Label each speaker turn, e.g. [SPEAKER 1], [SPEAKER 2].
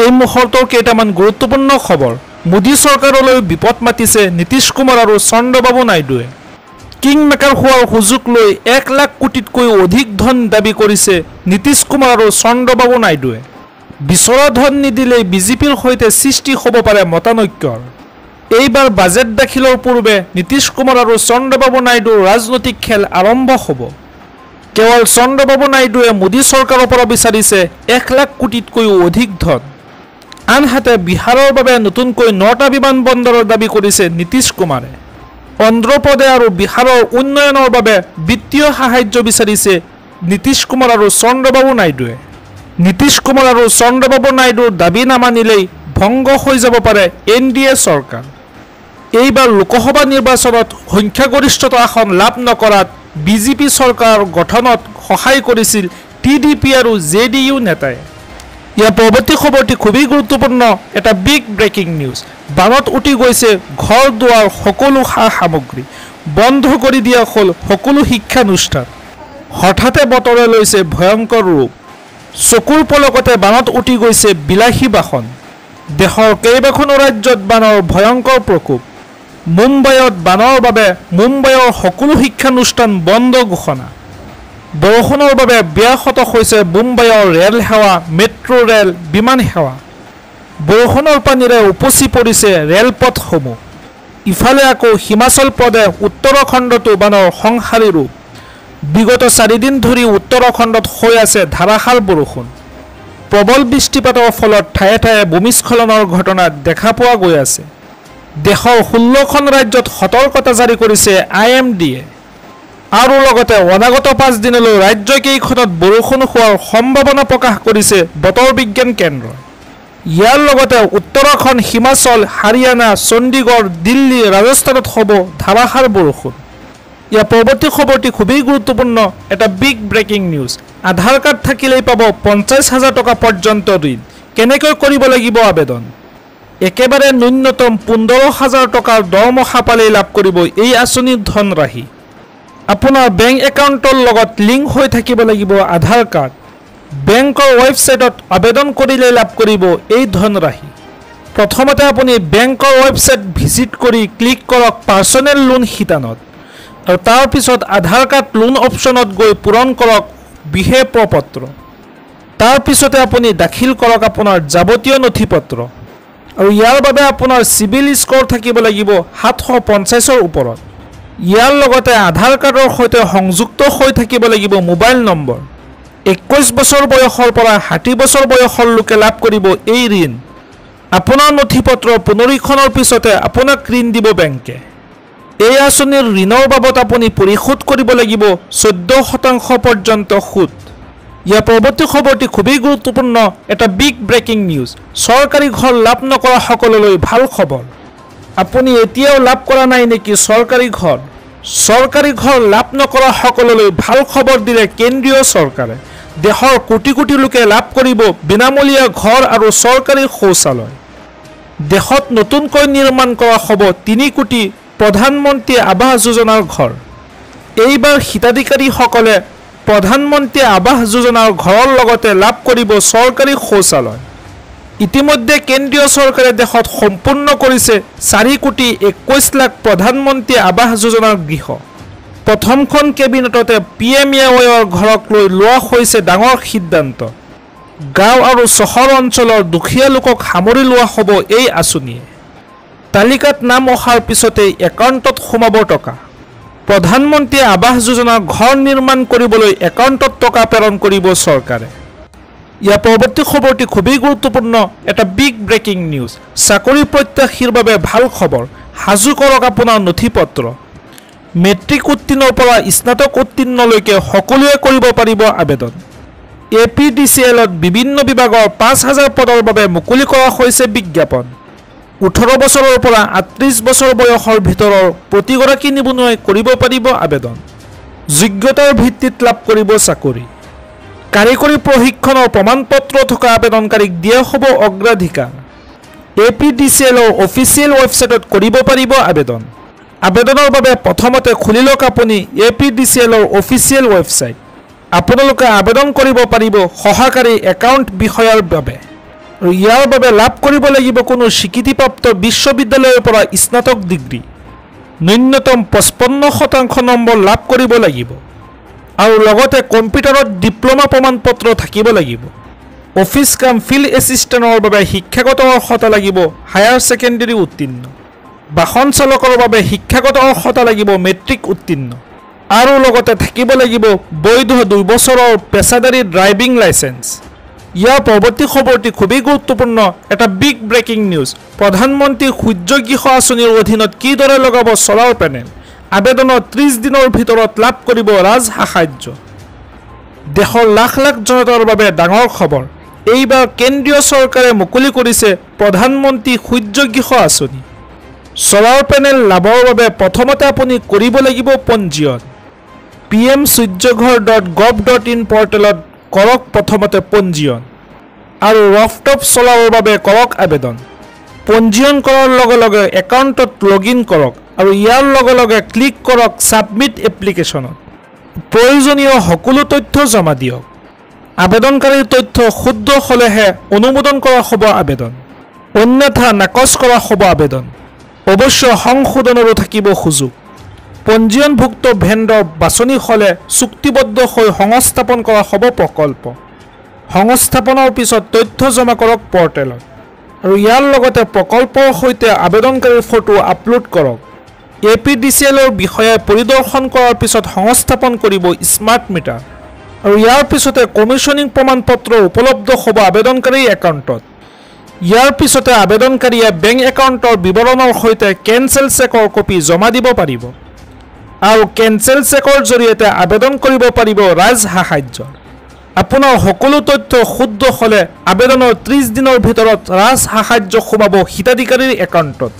[SPEAKER 1] এই মুহূৰ্তৰ কেইটামান গুৰুত্বপূৰ্ণ খবৰ। মোদী চৰকাৰলৈ বিপদ মাতিছে নীতিশ কুমাৰ আৰু চন্দ্ৰবাবু নাইডুৱে। কিং মেকাৰ হোৱাৰ সুযোগ লৈ 1 লাখ কোটিতকৈ অধিক ধন দাবী কৰিছে নীতিশ কুমাৰ আৰু চন্দ্ৰবাবু নাইডুৱে। বিচৰা ধন নিদিলেই বিজেপিৰ সৈতে সৃষ্টি হ'ব পাৰে মতানৈক্যৰ। এইবাৰ বাজেট দাখিলৰ পূৰ্বে নীতিশ কুমাৰ আৰু চন্দ্ৰবাবু নাইডুৰ ৰাজনৈতিক খেল আৰম্ভ হ'ব। কেৱল চন্দ্ৰবাবু নাইডুৱে মোদী চৰকাৰৰ পৰা বিচাৰিছে 1 লাখ কোটিতকৈও অধিক ধন। আনহাতে বিহাৰৰ বাবে নতুনকৈ 9টা বিমানবন্দৰৰ দাবী কৰিছে নীতিশ কুমাৰে। অন্ধ্ৰপ্ৰদেশ আৰু বিহাৰৰ উন্নয়নৰ বাবে বিত্তীয় সাহায্য বিচাৰিছে নীতিশ কুমাৰ আৰু চন্দ্ৰবাবু নাইডুৱে। নীতিশ কুমাৰ আৰু চন্দ্ৰবাবু নাইডুৰ দাবী নামানিলেই ভংগ হৈ যাব পাৰে NDA চৰকাৰ। এইবাৰ লোকসভা নিৰ্বাচনত সংখ্যাগৰিষ্ঠতা আসন লাভ নকৰাত বিজেপি চৰকাৰ গঠনত সহায় কৰিছিল TDP আৰু JDU নেতাই। ইয়াৰ পৰৱৰ্তী খবৰটি খুবেই গুৰুত্বপূৰ্ণ, এটা বিগ ব্ৰেকিং নিউজ। বানত উটি গৈছে ঘৰ দুৱাৰ সকলো সা সামগ্ৰী, বন্ধ কৰি দিয়া হ'ল সকলো শিক্ষানুষ্ঠান। হঠাতে বতৰে লৈছে ভয়ংকৰ ৰূপ। চকুৰ পলকতে বানত উটি গৈছে বিলাসী বাহন। দেশৰ কেইবাখনো ৰাজ্যত বানৰ ভয়ংকৰ প্ৰকোপ। মুম্বাইত বানৰ বাবে মুম্বাইৰ সকলো শিক্ষানুষ্ঠান বন্ধ ঘোষণা। বৰষুণৰ বাবে ব্যাহত হৈছে মুম্বাইৰ ৰেল সেৱা, মেট্ৰ' ৰেল, বিমান সেৱা। বৰষুণৰ পানীৰে উপচি পৰিছে ৰেলপথসমূহ। ইফালে আকৌ হিমাচল প্ৰদেশ, উত্তৰাখণ্ডতো বানৰ সংহাৰী ৰূপ। বিগত 4 দিন ধৰি উত্তৰাখণ্ডত হৈ আছে ধাৰাসাৰ বৰষুণ। প্ৰবল বৃষ্টিপাতৰ ফলত ঠায়ে ঠায়ে ভূমিস্খলনৰ ঘটনা দেখা পোৱা গৈ আছে। দেশৰ 16খন ৰাজ্যত সতৰ্কতা জাৰি কৰিছে IMDয়ে। আৰু লগতে অনাগত 5 দিনলৈ ৰাজ্যকেইখনত বৰষুণ হোৱাৰ সম্ভাৱনা প্ৰকাশ কৰিছে বতৰ বিজ্ঞান কেন্দ্ৰই। ইয়াৰ লগতে উত্তৰাখণ্ড, হিমাচল, হাৰিয়ানা, চণ্ডীগড়, দিল্লী, ৰাজস্থানত হ'ব ধাৰাসাৰ বৰষুণ। ইয়াৰ পৰৱৰ্তী খবৰটি খুবেই গুৰুত্বপূৰ্ণ, এটা বিগ ব্ৰেকিং নিউজ। আধাৰ কাৰ্ড থাকিলেই পাব 50,000 টকা পৰ্যন্ত ঋণ। কেনেকৈ কৰিব লাগিব আবেদন? একেবাৰে ন্যূনতম 15,000 টকাৰ দৰমহা পালেই লাভ কৰিব এই আঁচনিৰ ধনৰাশি। আপোনাৰ বেংক একাউণ্টৰ লগত লিংক হৈ থাকিব লাগিব আধাৰ কাৰ্ড। বেংকৰ ৱেবছাইটত আবেদন কৰিলে লাভ কৰিব এই ধনৰাশি। প্ৰথমতে আপুনি বেংকৰ ৱেবছাইট ভিজিট কৰি ক্লিক কৰক পাৰ্চনেল লোন শিতানত, আৰু তাৰপিছত আধাৰ কাৰ্ড লোন অপশ্যনত গৈ পূৰণ কৰক বিশেষ প্ৰপত্ৰ। তাৰপিছতে আপুনি দাখিল কৰক আপোনাৰ যাৱতীয় নথি পত্ৰ, আৰু ইয়াৰ বাবে আপোনাৰ চিভিল স্ক'ৰ থাকিব লাগিব 750ৰ ওপৰত। ইয়াৰ লগতে আধাৰ কাৰ্ডৰ সৈতে সংযুক্ত হৈ থাকিব লাগিব মোবাইল নম্বৰ। 21 বছৰ বয়সৰ পৰা 60 বছৰ বয়সৰ লোকে লাভ কৰিব এই ঋণ। আপোনাৰ নথি পত্ৰ পুনৰীক্ষণৰ পিছতে আপোনাক ঋণ দিব বেংকে। এই আঁচনিৰ ঋণৰ বাবদ আপুনি পৰিশোধ কৰিব লাগিব 14% পৰ্যন্ত সুদ। ইয়াৰ পৰৱৰ্তী খবৰটি খুবেই গুৰুত্বপূৰ্ণ, এটা বিগ ব্ৰেকিং নিউজ। চৰকাৰী ঘৰ লাভ নকৰা সকললৈ ভাল খবৰ। আপুনি এতিয়াও লাভ কৰা নাই নেকি চৰকাৰী ঘৰ? চৰকাৰী ঘৰ লাভ নকৰা সকললৈ ভাল খবৰ দিলে কেন্দ্ৰীয় চৰকাৰে। দেশৰ কোটি কোটি লোকে লাভ কৰিব বিনামূলীয়া ঘৰ আৰু চৰকাৰী শৌচালয়। দেশত নতুনকৈ নিৰ্মাণ কৰা হ'ব 3 কোটি প্ৰধানমন্ত্ৰী আৱাস যোজনাৰ ঘৰ। এইবাৰ হিতাধিকাৰীসকলে প্ৰধানমন্ত্ৰী আৱাস যোজনাৰ ঘৰৰ লগতে লাভ কৰিব চৰকাৰী শৌচালয়। ইতিমধ্যে কেন্দ্ৰীয় চৰকাৰে দেশত সম্পূৰ্ণ কৰিছে 4 কোটি 21 লাখ প্ৰধানমন্ত্ৰী আৱাস যোজনাৰ গৃহ। প্ৰথমখন কেবিনেটতে PMAYৰ ঘৰক লৈ লোৱা হৈছে ডাঙৰ সিদ্ধান্ত। গাঁও আৰু চহৰ অঞ্চলৰ দুখীয়া লোকক সামৰি লোৱা হ'ব এই আঁচনিয়ে। তালিকাত নাম অহাৰ পিছতেই একাউণ্টত সোমাব টকা। প্ৰধানমন্ত্ৰী আৱাস যোজনাৰ ঘৰ নিৰ্মাণ কৰিবলৈ একাউণ্টত টকা প্ৰেৰণ কৰিব চৰকাৰে। ইয়াৰ পৰৱৰ্তী খবৰটি খুবেই গুৰুত্বপূৰ্ণ, এটা বিগ ব্ৰেকিং নিউজ। চাকৰি প্ৰত্যাশীৰ বাবে ভাল খবৰ। সাজু কৰক আপোনাৰ নথি পত্ৰ। মেট্ৰিক উত্তীৰ্ণৰ পৰা স্নাতক উত্তীৰ্ণলৈকে সকলোৱে কৰিব পাৰিব আবেদন। APDCLত বিভিন্ন বিভাগৰ 5,000 পদৰ বাবে মুকলি কৰা হৈছে বিজ্ঞাপন। 18 বছৰৰ পৰা 38 বছৰ বয়সৰ ভিতৰৰ প্ৰতিগৰাকী নিবনুৱাই কৰিব পাৰিব আবেদন। যোগ্যতাৰ ভিত্তিত লাভ কৰিব চাকৰি। কাৰিকৰী প্ৰশিক্ষণৰ প্ৰমাণপত্ৰ থকা আবেদনকাৰীক দিয়া হ'ব অগ্ৰাধিকাৰ। APDCLৰ অফিচিয়েল ৱেবছাইটত কৰিব পাৰিব আবেদন। আবেদনৰ বাবে প্ৰথমতে খুলি লওক আপুনি APDCLৰ অফিচিয়েল ৱেবছাইট। আপোনালোকে আবেদন কৰিব পাৰিব সহকাৰী একাউণ্ট বিষয়াৰ বাবে। আৰু ইয়াৰ বাবে লাভ কৰিব লাগিব কোনো স্বীকৃতিপ্ৰাপ্ত বিশ্ববিদ্যালয়ৰ পৰা স্নাতক ডিগ্ৰী, ন্যূনতম 55% নম্বৰ লাভ কৰিব লাগিব আৰু লগতে কম্পিউটাৰত ডিপ্ল'মা প্ৰমাণপত্ৰ থাকিব লাগিব। অফিচ কাম ফিল্ড এছিষ্টেণ্টৰ বাবে শিক্ষাগত অৰ্হতা লাগিব হায়াৰ ছেকেণ্ডেৰী উত্তীৰ্ণ, বাহন চালকৰ বাবে শিক্ষাগত অৰ্হতা লাগিব মেট্ৰিক উত্তীৰ্ণ আৰু লগতে থাকিব লাগিব বৈধ 2 বছৰৰ পেছাদাৰী ড্ৰাইভিং লাইচেন্স। ইয়াৰ পৰৱৰ্তী খবৰটি খুবেই গুৰুত্বপূৰ্ণ, এটা বিগ ব্ৰেকিং নিউজ। প্ৰধানমন্ত্ৰী সূৰ্য গৃহ আঁচনিৰ অধীনত কিদৰে লগাব চলাৰ পেনেল, আবেদনৰ 30 দিনৰ ভিতৰত লাভ কৰিব ৰাজসাহায্য। দেশৰ লাখ লাখ জনতাৰ বাবে ডাঙৰ খবৰ, এইবাৰ কেন্দ্ৰীয় চৰকাৰে মুকলি কৰিছে প্ৰধানমন্ত্ৰী সূৰ্য গৃহ আঁচনি। চলাৰ পেনেল লাভৰ বাবে প্ৰথমতে আপুনি কৰিব লাগিব পঞ্জীয়ন। pmsuryaghar.gov.in পৰ্টেলত কৰক প্ৰথমতে পঞ্জীয়ন আৰু ৰফটপ চলাৰৰ বাবে কৰক আবেদন। পঞ্জীয়ন কৰাৰ লগে লগে একাউণ্টত লগ ইন কৰক আৰু ইয়াৰ লগে লগে ক্লিক কৰক ছাবমিট এপ্লিকেশ্যনত। প্ৰয়োজনীয় সকলো তথ্য জমা দিয়ক। আবেদনকাৰীৰ তথ্য শুদ্ধ হ'লেহে অনুমোদন কৰা হ'ব আবেদন, অন্যথা নাকচ কৰা হ'ব আবেদন। অৱশ্য সংশোধনৰো থাকিব সুযোগ। পঞ্জীয়নভুক্ত ভেণ্ডৰ বাছনি হ'লে চুক্তিবদ্ধ হৈ সংস্থাপন কৰা হ'ব প্ৰকল্প। সংস্থাপনৰ পিছত তথ্য জমা কৰক পৰ্টেলত আৰু ইয়াৰ লগতে প্ৰকল্পৰ সৈতে আবেদনকাৰীৰ ফটো আপলোড কৰক। APDCLৰ বিষয়ে পৰিদৰ্শন কৰাৰ পিছত সংস্থাপন কৰিব স্মাৰ্ট মিটাৰ আৰু ইয়াৰ পিছতে কমিশ্যনিং প্ৰমাণপত্ৰ উপলব্ধ হ'ব আবেদনকাৰীৰ একাউণ্টত। ইয়াৰ পিছতে আবেদনকাৰীয়ে বেংক একাউণ্টৰ বিৱৰণৰ সৈতে কেঞ্চেল চেকৰ কপি জমা দিব পাৰিব আৰু কেঞ্চেল চেকৰ জৰিয়তে আবেদন কৰিব পাৰিব ৰাজসাহায্য। আপোনাৰ সকলো তথ্য শুদ্ধ হ'লে আবেদনৰ 30 দিনৰ ভিতৰত ৰাজসাহায্য সোমাব হিতাধিকাৰীৰ একাউণ্টত।